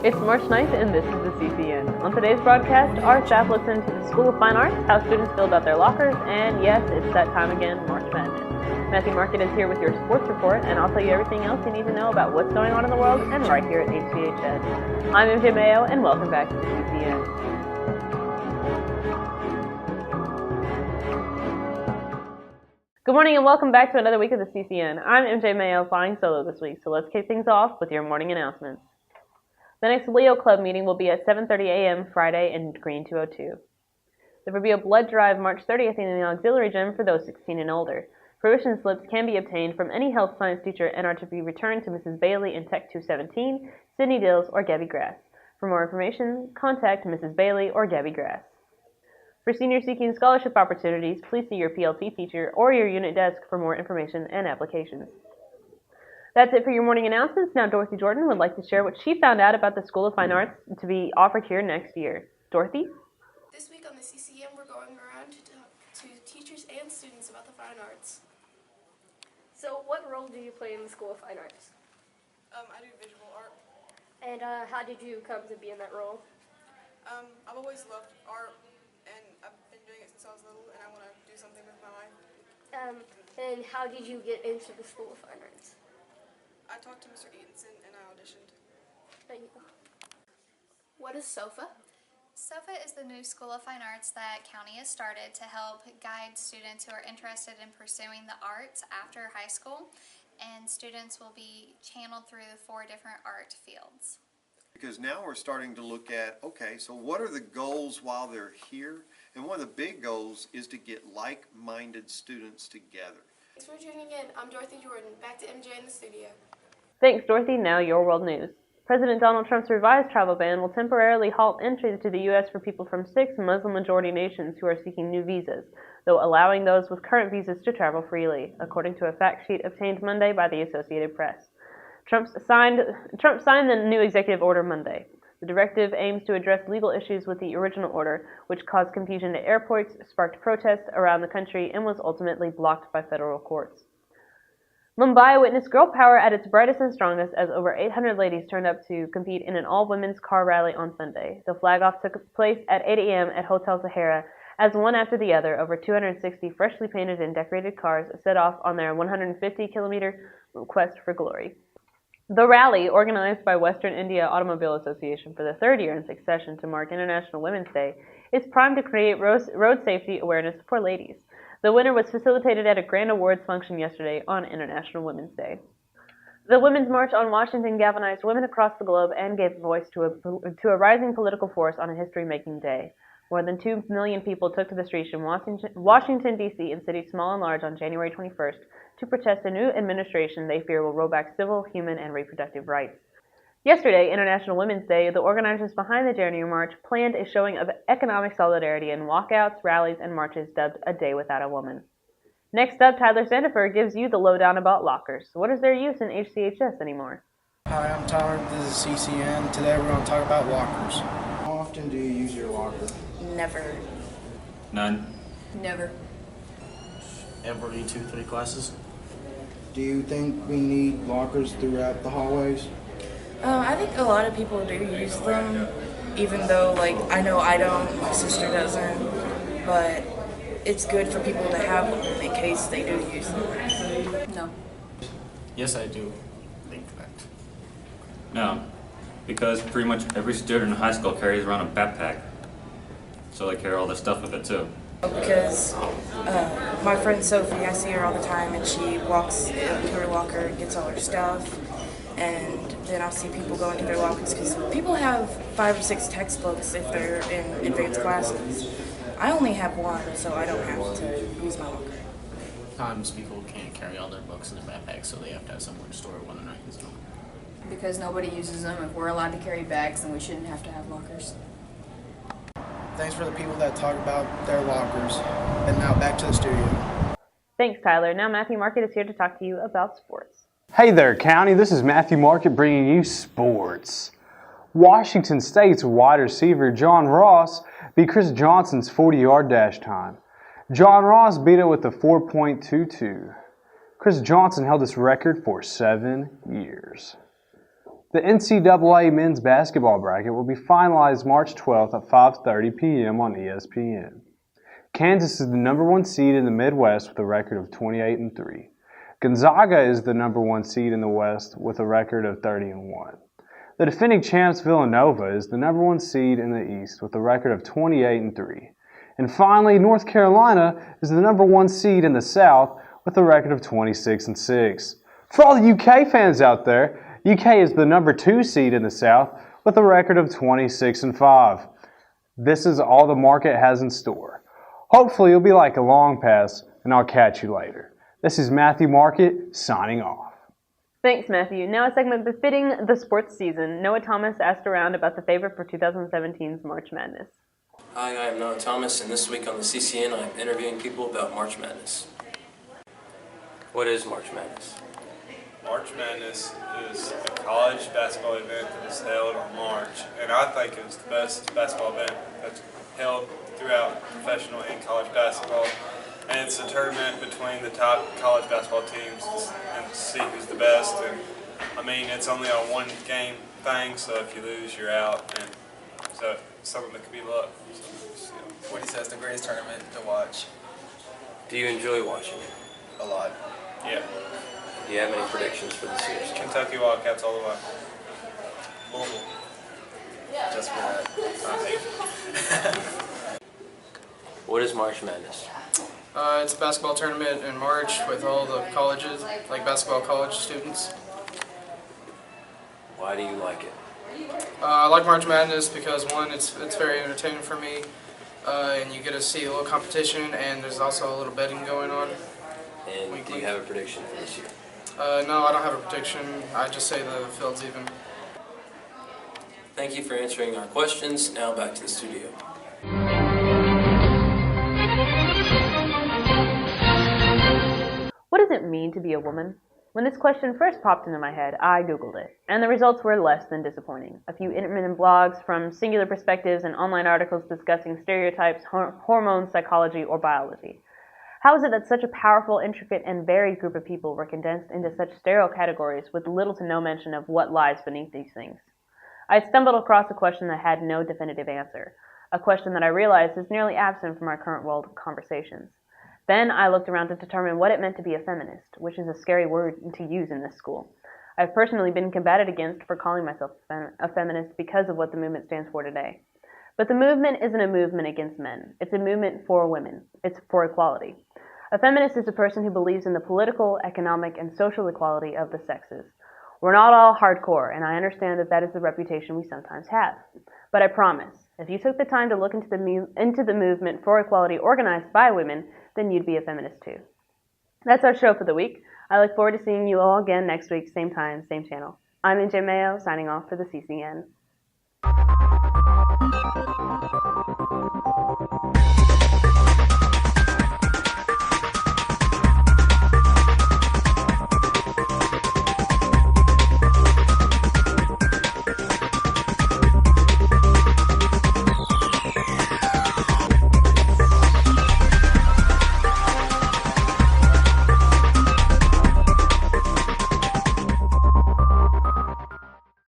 It's March 9th, and this is the CCN. On today's broadcast, our staff looks into the School of Fine Arts, how students feel about their lockers, and yes, it's that time again, March Madness. Matthew Market is here with your sports report, and I'll tell you everything else you need to know about what's going on in the world and right here at HCHS. I'm MJ Mayo, and welcome back to the CCN. Good morning and welcome back to another week of the CCN. I'm MJ Mayo, flying solo this week, so let's kick things off with your morning announcements. The next Leo Club meeting will be at 7:30 a.m. Friday in Green 202. There will be a blood drive March 30th in the auxiliary gym for those 16 and older. Fruition slips can be obtained from any health science teacher and are to be returned to Mrs. Bailey in Tech 217, Sydney Dills, or Gabby Grass. For more information, contact Mrs. Bailey or Gabby Grass. For seniors seeking scholarship opportunities, please see your PLT teacher or your unit desk for more information and applications. That's it for your morning announcements. Now Dorothy Jordan would like to share what she found out about the School of Fine Arts to be offered here next year. Dorothy? This week on the CCN, we're going around to talk to teachers and students about the fine arts. So what role do you play in the School of Fine Arts? I do visual art. And how did you come to be in that role? I've always loved art, and I've been doing it since I was little, and I want to do something with my life. And how did you get into the School of Fine Arts? I talked to Mr. Eatonson and I auditioned. There you go. What is SOFA? SOFA is the new School of Fine Arts that County has started to help guide students who are interested in pursuing the arts after high school, and students will be channeled through the 4 different art fields. Because now we're starting to look at, okay, so what are the goals while they're here? And one of the big goals is to get like-minded students together. Thanks for tuning in. I'm Dorothy Jordan. Back to MJ in the studio. Thanks, Dorothy. Now your world news. President Donald Trump's revised travel ban will temporarily halt entry to the U.S. for people from 6 Muslim-majority nations who are seeking new visas, though allowing those with current visas to travel freely, according to a fact sheet obtained Monday by the Associated Press. Trump signed the new executive order Monday. The directive aims to address legal issues with the original order, which caused confusion at airports, sparked protests around the country, and was ultimately blocked by federal courts. Mumbai witnessed girl power at its brightest and strongest as over 800 ladies turned up to compete in an all-women's car rally on Sunday. The flag-off took place at 8 a.m. at Hotel Sahara as one after the other, over 260 freshly painted and decorated cars set off on their 150-kilometer quest for glory. The rally, organized by Western India Automobile Association for the 3rd year in succession to mark International Women's Day, is primed to create road safety awareness for ladies. The winner was facilitated at a grand awards function yesterday on International Women's Day. The Women's March on Washington galvanized women across the globe and gave voice to a rising political force on a history-making day. More than 2 million people took to the streets in Washington, D.C. and cities small and large on January 21st to protest a new administration they fear will roll back civil, human, and reproductive rights. Yesterday, International Women's Day, the organizers behind the January March planned a showing of economic solidarity in walkouts, rallies, and marches dubbed A Day Without a Woman. Next up, Tyler Sandifer gives you the lowdown about lockers. What is their use in HCHS anymore? Hi, I'm Tyler. This is CCN. Today we're going to talk about lockers. How often do you use your locker? Never. None. Never. Every 2-3 classes. Do you think we need lockers throughout the hallways? I think a lot of people do use them, even though, I know I don't, my sister doesn't, but it's good for people to have them in case they do use them. No. Yes, I do think that. No, because pretty much every student in high school carries around a backpack, so they carry all their stuff with it too. Because my friend Sophie, I see her all the time, and she walks up to her locker and gets all her stuff. And then I'll see people go into their lockers because people have 5 or 6 textbooks if they're in advanced classes. I only have 1, so I don't have to use my locker. Sometimes people can't carry all their books in their backpacks, so they have to have somewhere to store it when they're not using them. Because nobody uses them. If we're allowed to carry bags, then we shouldn't have to have lockers. Thanks for the people that talk about their lockers. And now back to the studio. Thanks, Tyler. Now Matthew Market is here to talk to you about sports. Hey there, County. This is Matthew Market bringing you sports. Washington State's wide receiver John Ross beat Chris Johnson's 40-yard dash time. John Ross beat it with a 4.22. Chris Johnson held this record for 7 years. The NCAA men's basketball bracket will be finalized March 12th at 5:30 p.m. on ESPN. Kansas is the number 1 seed in the Midwest with a record of 28-3. Gonzaga is the number 1 seed in the West with a record of 30-1. The defending champs Villanova is the number 1 seed in the East with a record of 28-3. And finally, North Carolina is the number 1 seed in the South with a record of 26-6. For all the UK fans out there, UK is the number 2 seed in the South with a record of 26-5. This is all the market has in store. Hopefully it'll be like a long pass, and I'll catch you later. This is Matthew Market signing off. Thanks, Matthew. Now a segment befitting the sports season. Noah Thomas asked around about the favorite for 2017's March Madness. Hi, I am Noah Thomas, and this week on the CCN I am interviewing people about March Madness. What is March Madness? March Madness is a college basketball event that is held in March, and I think it's the best basketball event that's held throughout professional and college basketball. And it's a tournament between the top college basketball teams and to see who's the best. And I mean, it's only a 1-game thing, so if you lose, you're out. And so it's something that could be luck. So, What he says, the greatest tournament to watch. Do you enjoy watching it? A lot. yeah. Do you have any predictions for this year's? Kentucky Wildcats all the way. Louisville. Just for that. What is March Madness? It's a basketball tournament in March with all the colleges, like basketball college students. Why do you like it? I like March Madness because, one, it's very entertaining for me, and you get to see a little competition, and there's also a little betting going on. And do you have a prediction for this year? No, I don't have a prediction. I just say the field's even. Thank you for answering our questions. Now back to the studio. What does it mean to be a woman? When this question first popped into my head, I Googled it, and the results were less than disappointing. A few intermittent blogs from singular perspectives and online articles discussing stereotypes, hormones, psychology, or biology. How is it that such a powerful, intricate, and varied group of people were condensed into such sterile categories with little to no mention of what lies beneath these things? I had stumbled across a question that had no definitive answer, a question that I realized is nearly absent from our current world conversations. Then I looked around to determine what it meant to be a feminist, which is a scary word to use in this school. I've personally been combated against for calling myself a feminist because of what the movement stands for today. But the movement isn't a movement against men. It's a movement for women. It's for equality. A feminist is a person who believes in the political, economic, and social equality of the sexes. We're not all hardcore, and I understand that is the reputation we sometimes have. But I promise, if you took the time to look into the movement for equality organized by women, then you'd be a feminist too. That's our show for the week. I look forward to seeing you all again next week, same time, same channel. I'm NJ Mayo, signing off for the CCN.